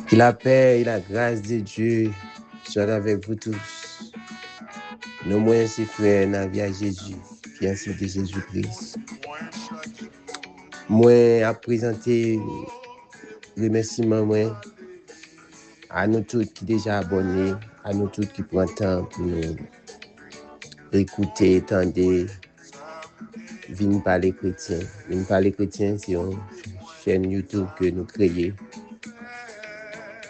Que la paix et la grâce de Dieu soient avec vous tous. Nos moyens, c'est frères, Navia Jésus, fiancé de Jésus-Christ. Moi, à présenter remerciements moi à nous tous qui déjà abonnés, à nous tous qui prennent temps pour nous écouter, tendre, venir parler chrétien. Venir parler chrétien, c'est une chaîne YouTube que nous créons.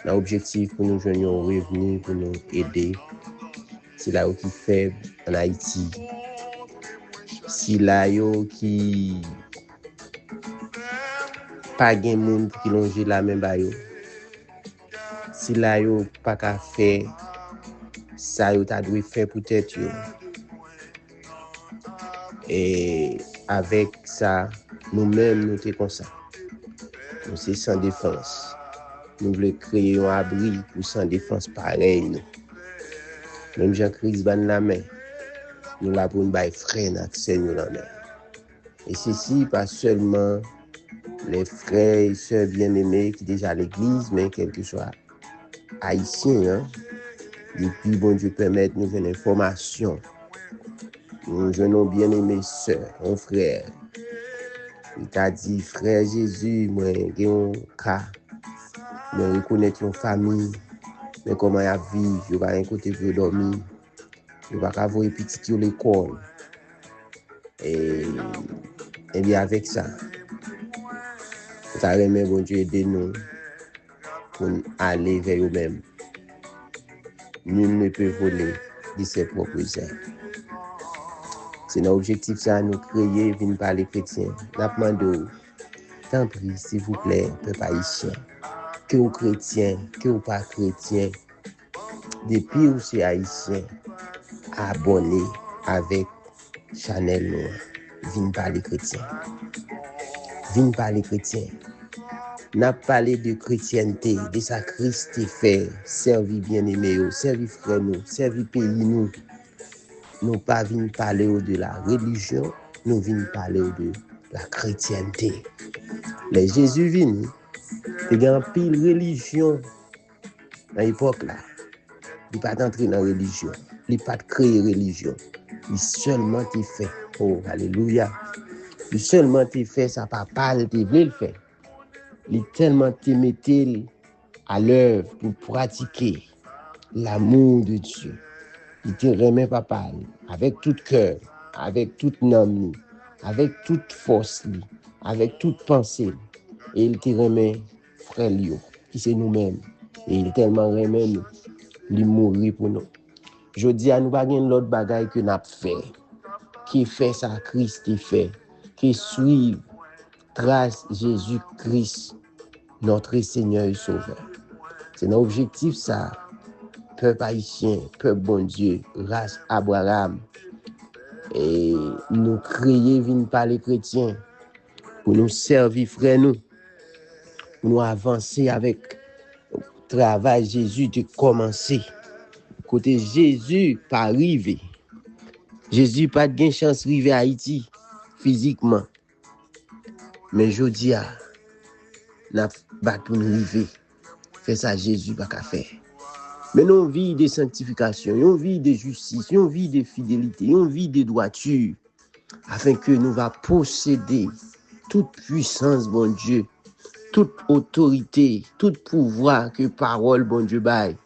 L'objectif pour nous joindre un revenu, pour nous aider. C'est là où qui fait en Haïti. C'est là où qui pas de monde qui longe la même bayo. C'est là où pas qu'à faire ça où t'as dû faire peut-être yo. Et avec ça, nous-mêmes nous t'es comme ça. Nous c'est sans défense. Nous voulons créer un abri pour sans défense pareil nous. Même Jean-Christ ban la main. Nous la pour nous bailler frère accès nous la main. Et ceci pas seulement les frères et sœurs bien-aimés qui déjà à l'église, mais quel que soit haïtien, hein. Depuis bon Dieu permettre nous une information. Nous jeunes bien-aimés sœurs, un frère. Il t'a dit frère Jésus, moi j'ai un cas. Moi reconnaître une famille, mais comment y vivre, je pas un côté pour dormir. Je pas avoir petit à l'école. Et bien avec ça, ça remet bon Dieu aider nous pour aller vers eux-mêmes. Nul ne peut voler de ses propres ailes. C'est notre objectif ça nous créer venir parler chrétien. N'a demandé tant pis s'il vous plaît, peuple haïtien, que vous chrétien, que vous pas chrétien, depuis où c'est haïtien, abonnez avec Chanel Noir. Venir parler chrétien. Venir parler chrétien. N'a parlé de chrétienté, de sa Christ fait, servi bien-aimé, servi frère nous, servi pays nous. Nous pas venir parler de la religion, nous venons parler de la chrétienté. Les Jésus vini, il y a un pile religion dans l'époque là. Il pas entrer dans la religion, il pas créer religion. Il seulement t'y fait. Oh alléluia. Il seulement t'y fait ça pas parler, t'y veut le faire. Il tellement t'y mettait à l'œuvre pour pratiquer l'amour de Dieu. Il te remet papa avec tout cœur, avec toute âme, avec toute force, avec toute pensée. Et il te remet frère Lio, qui c'est nous-mêmes. Et il tellement remet nous, il mourit pour nous. Je dis à nous pas l'autre bagaille que n'a fait, qui fait ça Christ fait, qui suit trace Jésus-Christ, notre Seigneur et Sauveur. C'est notre objectif ça. Peuple haïtien, peuple bon Dieu, race Abraham. Et nous créer venir par les chrétiens pour nous servir frère nous, pour nous avancer avec le travail Jésus de commencer. Côté Jésus pas arrivé. Jésus pas de chance arriver à Haïti physiquement. Mais je dis n'a pas pour nous arriver. Fait ça Jésus pas qu'à faire. Mais nous vie de sanctification, une vie de justice, une vie de fidélité, une vie de droiture, afin que nous va posséder toute puissance, bon Dieu, toute autorité, tout pouvoir que parole, bon Dieu, baille.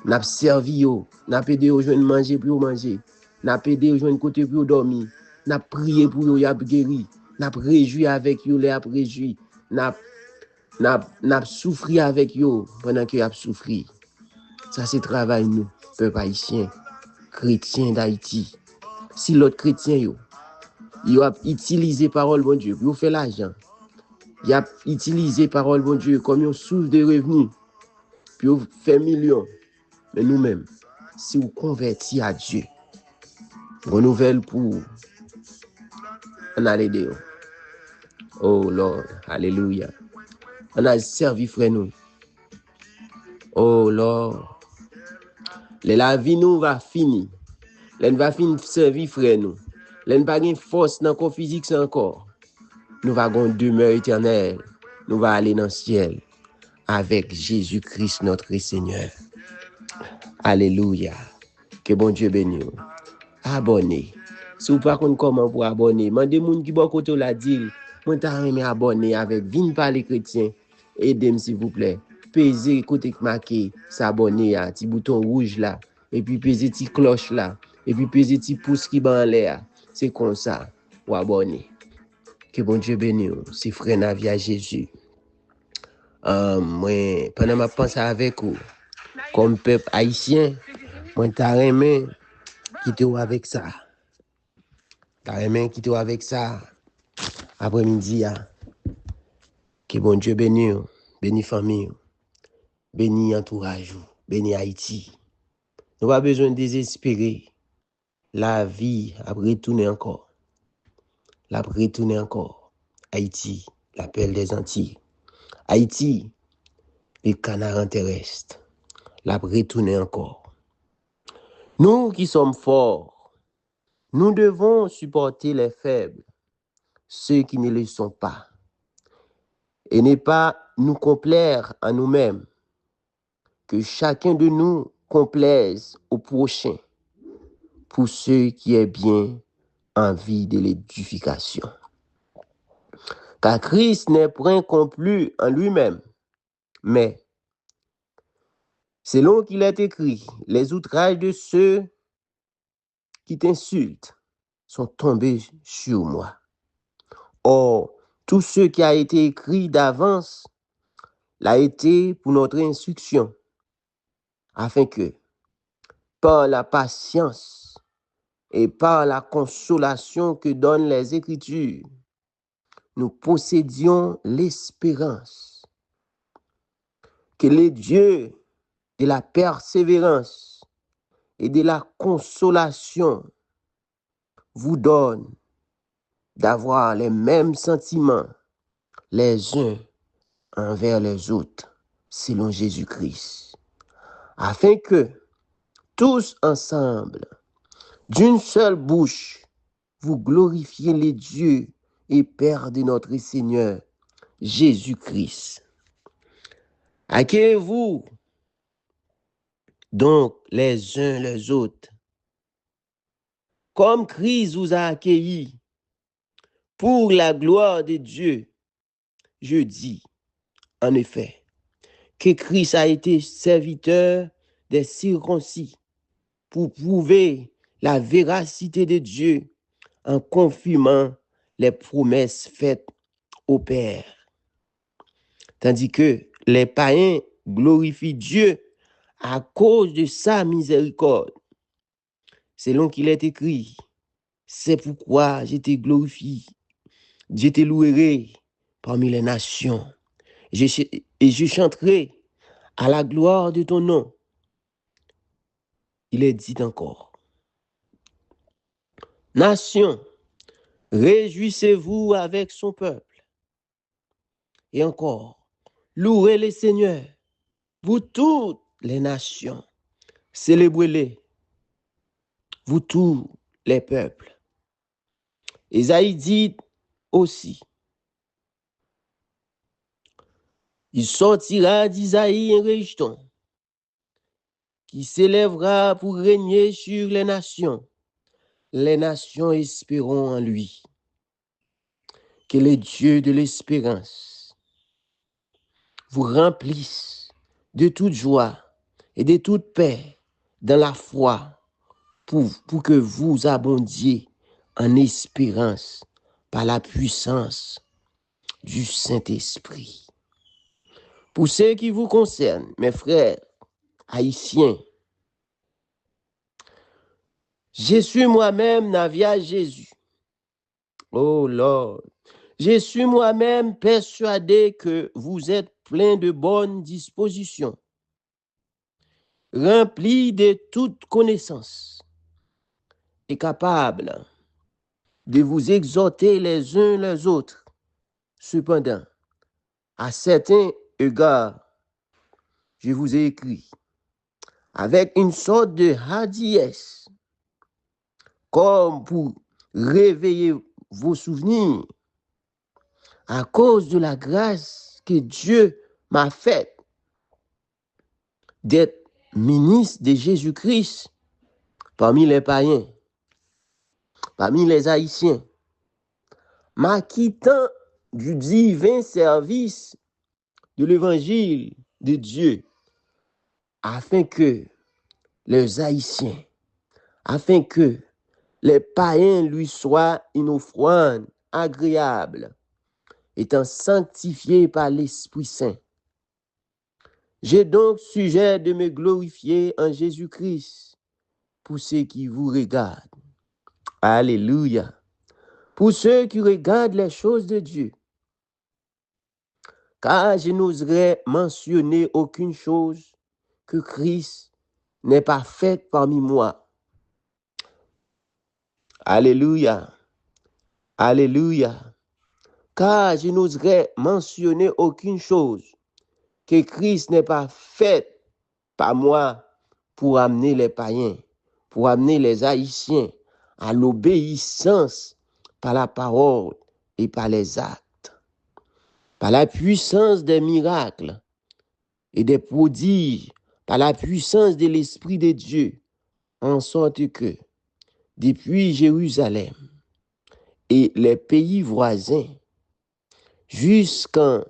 N'a servi yo, n'a aidé aux jeunes manger pour manger, n'a aidé aux jeunes côté pour dormir, n'a prié pour yo y a guéri, n'a réjoui avec yo les a réjoui, n'a souffri avec yo pendant que y a souffri. Ça, c'est travail, nous, peuple haïtien, chrétien d'Haïti. Si l'autre chrétien, il a utilisé parole, bon Dieu, pour faire l'argent. Il a utilisé parole, bon Dieu, comme une source de revenus, pour faire millions. Mais nous-mêmes, si vous convertis à Dieu, renouvelle pour en aller dehors. Oh Lord, alléluia. On a servi, frère, nous. Oh Lord. La vie nous va finir. L'en va finir servir frère nous. L'en pas gain force dans corps physique encore. Nous va gon demeure éternelle. Nous va aller dans le ciel avec Jésus-Christ notre Seigneur. Alléluia. Que bon Dieu bénisse. Abonnez. Si vous ne savez pas comment pour abonner, demandez moun qui bon côté la dire, moi t'a aimé abonner avec Vin parler chrétien. Aidez-moi s'il vous plaît. Pesez côté marqué s'abonner à petit bouton rouge là et puis pesez petit cloche là et puis pesez petit pouce qui ban en l'air. C'est comme ça pour abonner. Que bon Dieu bénisse. C'est frère Navia Jésus. Moi pendant ma pensée avec vous comme peuple haïtien, moi t'a aimé quitter avec ça. T'as aimé quitter avec ça après-midi. Que bon Dieu bénisse, bénis famille, bénis entourage, bénis Haïti. Nous n'avons pas besoin de désespérer. La vie a retourné encore. La retourné encore. Haïti, l'appel des Antilles. Haïti, les canards terrestres. La retourné encore. Nous qui sommes forts, nous devons supporter les faibles, ceux qui ne le sont pas, et ne pas nous complaire en nous-mêmes, que chacun de nous complaise au prochain, pour ceux qui est bien en vie de l'édification. Car Christ n'est point complu en lui-même, mais, selon qu'il est écrit, les outrages de ceux qui t'insultent sont tombés sur moi. Or, tout ce qui a été écrit d'avance l'a été pour notre instruction, afin que, par la patience et par la consolation que donnent les Écritures, nous possédions l'espérance. Que le Dieu de la persévérance et de la consolation vous donne d'avoir les mêmes sentiments les uns envers les autres, selon Jésus-Christ, afin que tous ensemble, d'une seule bouche, vous glorifiez les dieux et Père de notre Seigneur, Jésus-Christ. Accueillez-vous donc les uns les autres, comme Christ vous a accueillis, pour la gloire de Dieu. Je dis, en effet, que Christ a été serviteur des circoncis pour prouver la véracité de Dieu en confirmant les promesses faites au Père. Tandis que les païens glorifient Dieu à cause de sa miséricorde. Selon qu'il est écrit, c'est pourquoi je te glorifie, je te louerai parmi les nations, et je chanterai à la gloire de ton nom. Il est dit encore, nation, réjouissez-vous avec son peuple. Et encore, louez le Seigneur, vous toutes les nations, célébrez-les, vous tous les peuples. Ésaïe dit aussi, il sortira d'Isaïe un rejeton qui s'élèvera pour régner sur les nations. Les nations espérons en lui. Que le Dieu de l'espérance vous remplisse de toute joie et de toute paix dans la foi pour que vous abondiez en espérance par la puissance du Saint-Esprit. Pour ce qui vous concerne, mes frères haïtiens, je suis moi-même Navia Jésus. Oh Lord, je suis moi-même persuadé que vous êtes plein de bonnes dispositions, rempli de toute connaissance et capable de vous exhorter les uns les autres. Cependant, à certains égards, je vous ai écrit avec une sorte de hardiesse, comme pour réveiller vos souvenirs à cause de la grâce que Dieu m'a faite d'être ministre de Jésus-Christ parmi les païens, parmi les Haïtiens, m'acquittant du divin service de l'évangile de Dieu, afin que les Haïtiens, afin que les païens lui soient une offrande agréable, étant sanctifiés par l'Esprit Saint. J'ai donc sujet de me glorifier en Jésus-Christ pour ceux qui vous regardent. Alléluia. Pour ceux qui regardent les choses de Dieu. Car je n'oserais mentionner aucune chose que Christ n'ait pas faite parmi moi. Alléluia. Alléluia. Car je n'oserais mentionner aucune chose que Christ n'ait pas faite par moi pour amener les païens, pour amener les Haïtiens à l'obéissance par la parole et par les actes, par la puissance des miracles et des prodiges, par la puissance de l'Esprit de Dieu, en sorte que depuis Jérusalem et les pays voisins, jusqu'en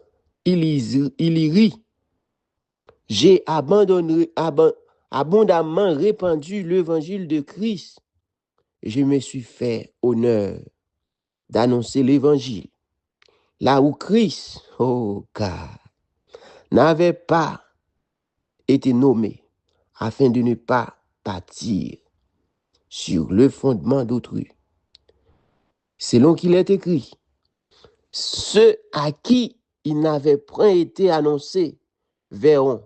Illyrie, j'ai abondamment répandu l'évangile de Christ. Je me suis fait honneur d'annoncer l'évangile. Là où Christ, oh God, n'avait pas été nommé afin de ne pas bâtir sur le fondement d'autrui. Selon qu'il est écrit, ceux à qui il n'avait point été annoncé verront,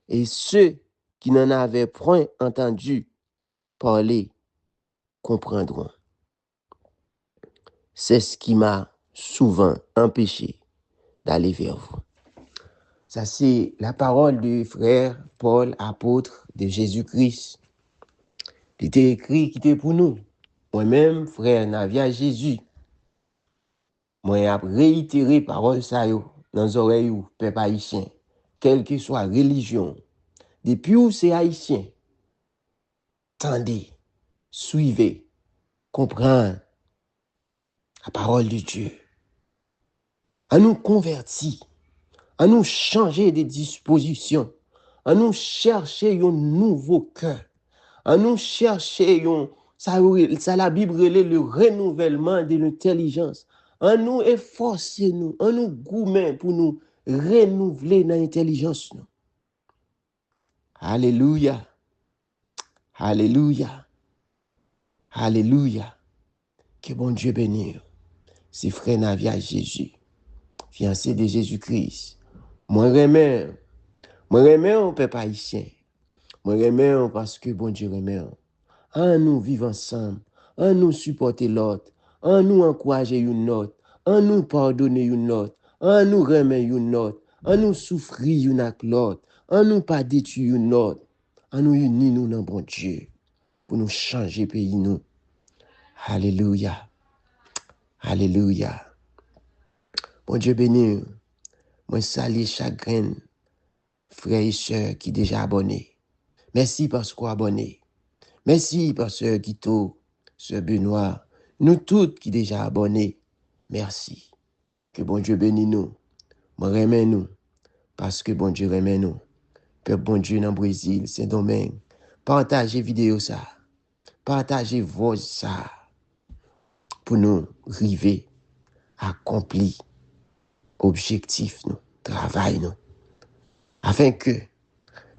et ceux qui n'en avaient point entendu parler comprendront. C'est ce qui m'a souvent empêché d'aller vers vous. Ça, c'est la parole du frère Paul, apôtre de Jésus-Christ. Il était écrit, qui était pour nous. Moi-même, frère Navia Jésus, moi, j'ai réitéré parole ça dans les oreilles ou peuple haïtien, quelle que soit religion. Depuis où c'est haïtien, tendez, suivez, comprenez la parole de Dieu. À nous convertir, à nous changer de dispositions, à nous chercher un nouveau cœur, à nous chercher ça la Bible relève le renouvellement de l'intelligence. À nous efforcer nous, à nous goumer pour nous renouveler dans l'intelligence. Alléluia. Alléluia. Alléluia. Que bon Dieu bénisse. C'est frère Navia Jésus, fiancé de Jésus-Christ. Moi remets on peuple haïtien. Moi remets parce que bon Dieu remet. En nous vivre ensemble, en nous supporter l'autre, en nous encourager une autre, en nous pardonner une autre, en nous remettre une autre, en nous souffrir une avec l'autre, en nous pas détruire une autre, en nous unir nous dans bon Dieu pour nous changer pays nous. Alléluia. Alléluia. Bon Dieu béni. Moi salue chaque frère et sœur qui déjà abonné. Merci parce qu'on abonné. Merci parce que Guito, Sœur Benoît, nous tous qui déjà abonnés. Merci. Que bon Dieu bénisse nous. Moi remets nous. Parce que bon Dieu remet nous. Peuple bon Dieu dans le Brésil, Saint-Domingue. Partagez vidéo ça. Partagez voix ça. Pour nous arriver à accomplir objectif nous, travail nous. Afin que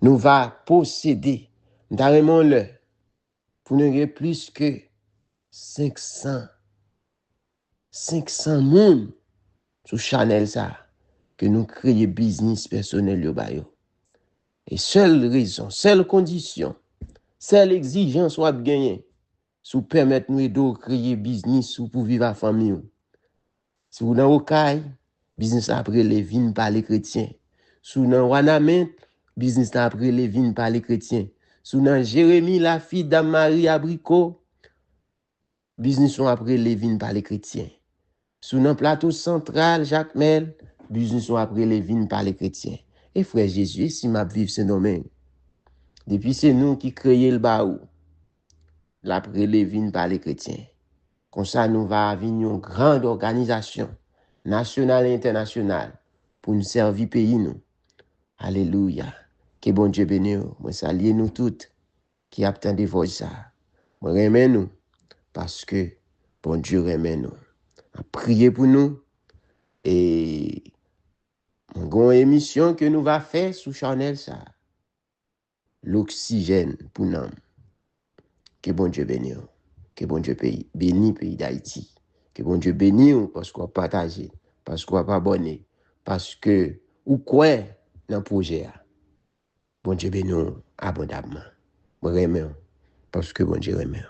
nous va posséder, nous pour nous avoir plus que 500 moun sur Chanel ça, que nous créons business personnel yo ba yo. Et seule raison, seule condition, seule exigence ou gagner, sous permettre nous de créer business ou pour vivre à famille. Si vous dans Okaï, business après les vignes par les chrétiens. Si vous dans Wanamint, business après les vignes par les chrétiens. Si vous dans Jérémie, la fille d'Amarie Abricot, business sont après les vignes par les chrétiens. Si vous dans Plateau Central, Jacques Mel, business sont après les vignes par les chrétiens. Et frère Jésus, si m'a vivre Saint-Domingue, Depuis c'est nous qui créons le baou. L'après les vignes par les chrétiens. Comme ça, nous va venir une grande organisation, nationale et internationale, pour nous servir pays nous. Alléluia. Que bon Dieu bénisse. Moi salue nous toutes qui attendent voir ça. Moi remets nous parce que bon Dieu remet nous. Priez pour nous et une émission que nous va faire sous Chanel ça. L'oxygène pour nous. Que bon Dieu bénisse. Que bon Dieu bénisse pays d'Haïti. Que bon Dieu bénisse parce qu'on partage, parce qu'on pas abonné, parce que ou quoi dans le projet. Bon Dieu bénisse abondamment. Moi remets parce que bon Dieu remet.